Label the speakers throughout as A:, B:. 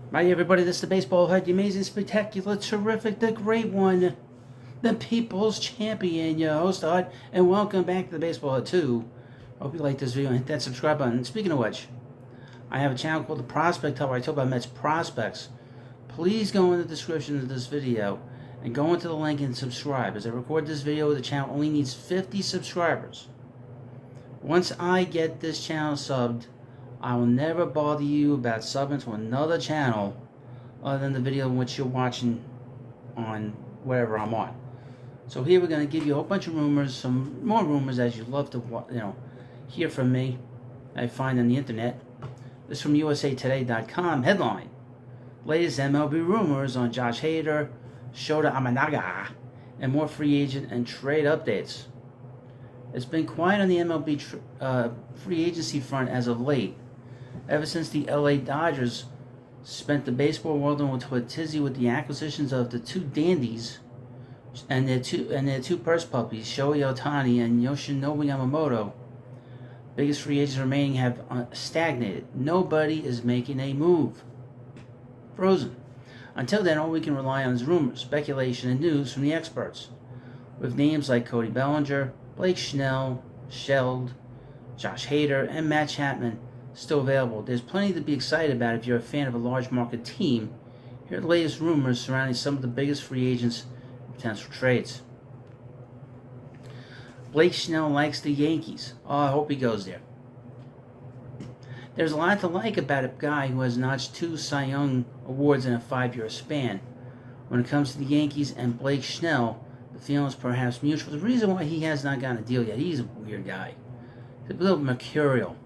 A: Right, everybody, this is the Baseball Head, the amazing, spectacular, terrific, the great one, the People's Champion, your host, Hud, and welcome back to the Baseball Head 2. Hope you like this video and hit that subscribe button. Speaking of which, I have a channel called The Prospect Hub where I talk about Mets prospects. Please go in the description of this video and go into the link and subscribe. As I record this video, the channel only needs 50 subscribers. Once I get this channel subbed, I will never bother you about subbing to another channel other than the video in which you're watching on whatever I'm on. So here we're going to give you a whole bunch of rumors, some more rumors as you love to hear from me. I find on the internet. This is from USAToday.com. Headline: latest MLB rumors on Josh Hader, Shota Imanaga, and more free agent and trade updates. It's been quiet on the MLB free agency front as of late. Ever since the LA Dodgers spent the baseball world into a tizzy with the acquisitions of the two dandies and their two purse puppies, Shohei Ohtani and Yoshinobu Yamamoto, biggest free agents remaining have stagnated. Nobody is making a move. Frozen. Until then, all we can rely on is rumors, speculation, and news from the experts. With names like Cody Bellinger, Blake Snell, Sheld, Josh Hader, and Matt Chapman still available, there's plenty to be excited about if you're a fan of a large market team. Here are the latest rumors surrounding some of the biggest free agents and potential trades. Blake Snell likes the Yankees. Oh, I hope he goes there. There's a lot to like about a guy who has notched 2 Cy Young awards in a 5-year span. When it comes to the Yankees and Blake Snell, the feeling is perhaps mutual. The reason why he has not gotten a deal yet, he's a weird guy. He's a little mercurial.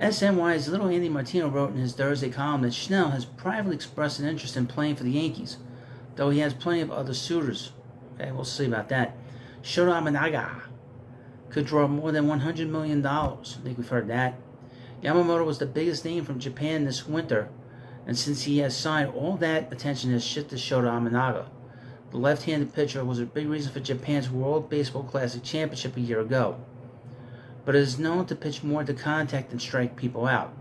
A: SNY's Little Andy Martino wrote in his Thursday column that Snell has privately expressed an interest in playing for the Yankees, though he has plenty of other suitors. Okay, we'll see about that. Shota Imanaga could draw more than $100 million. I think we've heard that. Yamamoto was the biggest name from Japan this winter, and since he has signed, all that attention has shifted to Shota Imanaga. The left-handed pitcher was a big reason for Japan's World Baseball Classic Championship a year ago, but is known to pitch more to contact than strike people out.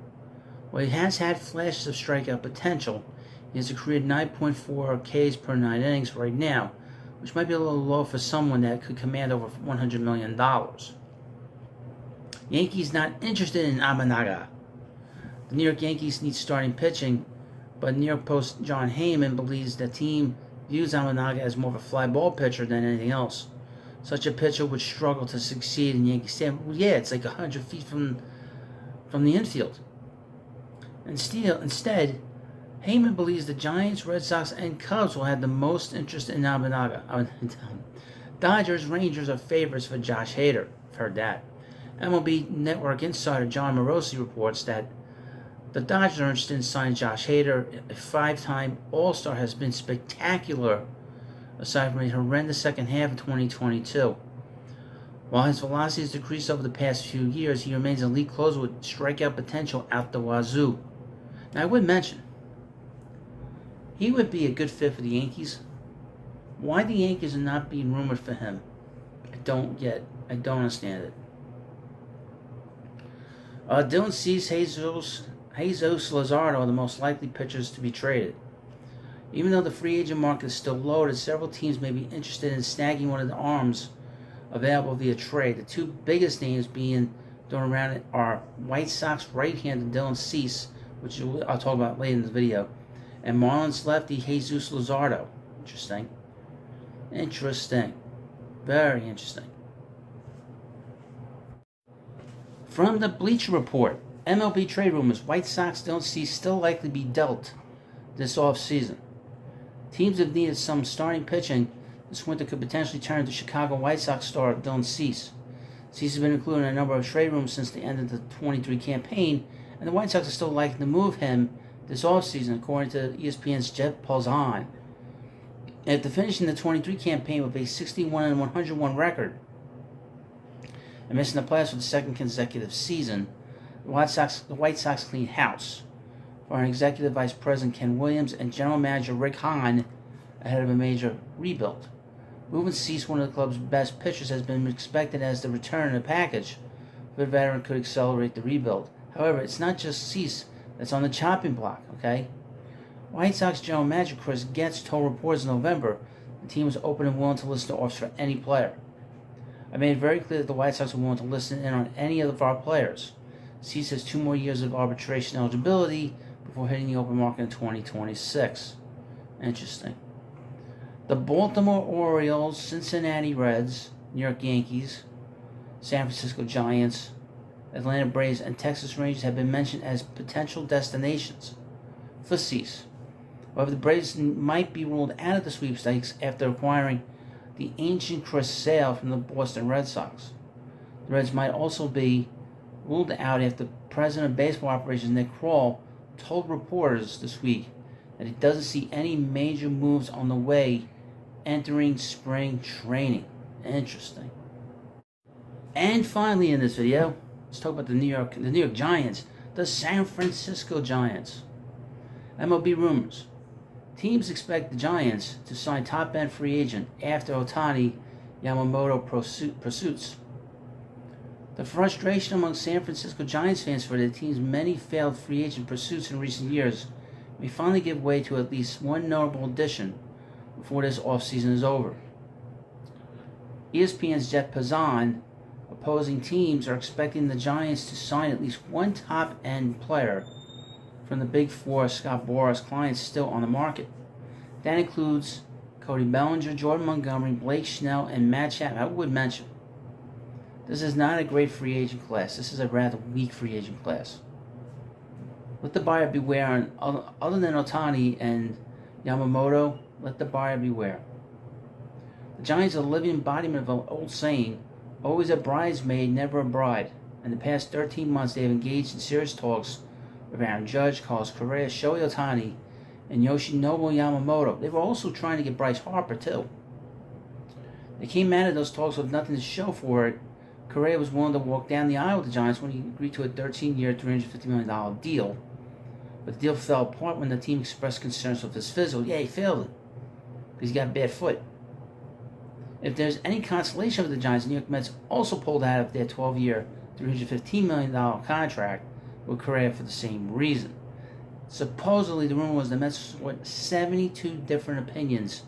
A: While he has had flashes of strikeout potential, he has a career 9.4 Ks per 9 innings right now, which might be a little low for someone that could command over $100 million. Yankees not interested in Imanaga. The New York Yankees need starting pitching, but New York Post John Heyman believes the team views Imanaga as more of a fly ball pitcher than anything else. Such a pitcher would struggle to succeed in Yankee Stadium. Well, yeah, it's like 100 feet from the infield. Instead, Heyman believes the Giants, Red Sox, and Cubs will have the most interest in Imanaga. Dodgers, Rangers are favorites for Josh Hader. I've heard that. MLB Network insider John Morosi reports that the Dodgers are interested in signing Josh Hader. A 5-time All-Star has been spectacular, aside from a horrendous second half of 2022. While his velocity has decreased over the past few years, he remains an elite closer with strikeout potential out the wazoo. Now, I would mention, he would be a good fit for the Yankees. Why the Yankees are not being rumored for him, I don't understand it. Dylan Cease, Jesus Luzardo are the most likely pitchers to be traded. Even though the free agent market is still loaded, several teams may be interested in snagging one of the arms available via trade. The two biggest names being thrown around are White Sox right-handed Dylan Cease, which I'll talk about later in the video, and Marlins lefty Jesus Luzardo. Interesting. Very interesting. From the Bleacher Report, MLB trade rumors: White Sox Dylan Cease still likely be dealt this offseason. Teams have needed some starting pitching this winter could potentially turn to Chicago White Sox star Dylan Cease. Cease has been included in a number of trade rumors since the end of the 23 campaign, and the White Sox are still likely to move him this offseason, according to ESPN's Jeff Paulson. After finishing the 23 campaign with a 61-101 record and missing the playoffs for the second consecutive season, the White Sox cleaned house. For Executive Vice President Ken Williams and General Manager Rick Hahn ahead of a major rebuild. Moving Cease, one of the club's best pitchers, has been expected as the return in a package. The veteran could accelerate the rebuild. However, it's not just Cease that's on the chopping block, okay? White Sox general manager Chris Getz told reporters in November the team was open and willing to listen to offers for any player. I made it very clear that the White Sox are willing to listen in on any of our players. Cease has 2 more years of arbitration eligibility before hitting the open market in 2026. Interesting. The Baltimore Orioles, Cincinnati Reds, New York Yankees, San Francisco Giants, Atlanta Braves, and Texas Rangers have been mentioned as potential destinations for Cease. However, the Braves might be ruled out of the sweepstakes after acquiring the ancient Chris Sale from the Boston Red Sox. The Reds might also be ruled out after President of Baseball Operations Nick Kroll told reporters this week that he doesn't see any major moves on the way entering spring training. Interesting. And finally in this video, let's talk about the New York Giants, the San Francisco Giants. MLB rumors. Teams expect the Giants to sign top-end free agent after Ohtani Yamamoto pursuits. The frustration among San Francisco Giants fans for the team's many failed free agent pursuits in recent years may finally give way to at least one notable addition before this offseason is over. ESPN's Jeff Passan, opposing teams are expecting the Giants to sign at least one top-end player from the Big Four Scott Boras clients still on the market. That includes Cody Bellinger, Jordan Montgomery, Blake Snell, and Matt Chapman. I would mention, this is not a great free agent class. This is a rather weak free agent class. Let the buyer beware. And other than Ohtani and Yamamoto, let the buyer beware. The Giants are a living embodiment of an old saying, always a bridesmaid, never a bride. In the past 13 months, they have engaged in serious talks with Aaron Judge, Carlos Correa, Shohei Ohtani, and Yoshinobu Yamamoto. They were also trying to get Bryce Harper, too. They came out of those talks with nothing to show for it. Correa was willing to walk down the aisle with the Giants when he agreed to a 13-year, $350 million deal. But the deal fell apart when the team expressed concerns with his physical. Yeah, he failed it because he got a bad foot. If there's any consolation for the Giants, the New York Mets also pulled out of their 12-year, $315 million contract with Correa for the same reason. Supposedly, the rumor was the Mets sought 72 different opinions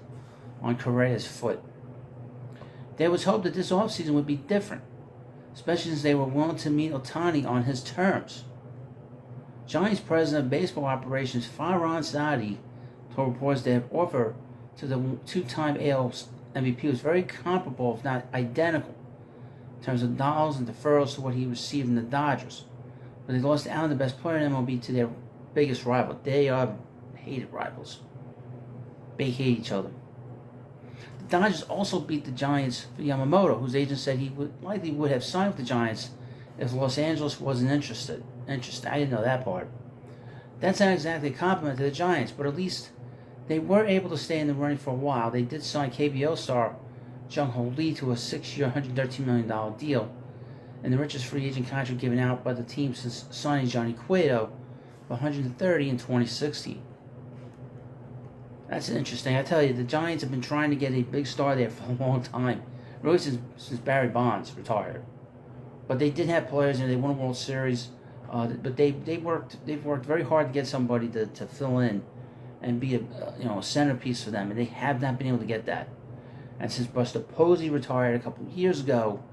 A: on Correa's foot. There was hope that this offseason would be different, especially since they were willing to meet Ohtani on his terms. Giants President of Baseball Operations Farhan Zaidi told reporters their offer to the 2-time AL MVP was very comparable, if not identical, in terms of dollars and deferrals to what he received in the Dodgers. But they lost out on the best player in MLB to their biggest rival. They are hated rivals. They hate each other. The Dodgers also beat the Giants for Yamamoto, whose agent said he would have signed with the Giants if Los Angeles wasn't interested. I didn't know that part. That's not exactly a compliment to the Giants, but at least they were able to stay in the running for a while. They did sign KBO star Jung-Ho Lee to a 6-year, $113 million deal, and the richest free agent contract given out by the team since signing Johnny Cueto for $130 in 2016. That's interesting. I tell you, the Giants have been trying to get a big star there for a long time, really since Barry Bonds retired. But they did have players, and they won a World Series. But they've worked very hard to get somebody to fill in and be a centerpiece for them, and they have not been able to get that. And since Buster Posey retired a couple of years ago,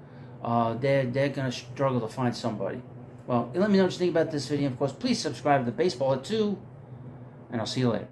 A: they're going to struggle to find somebody. Well, let me know what you think about this video. Of course, please subscribe to Baseball at 2, and I'll see you later.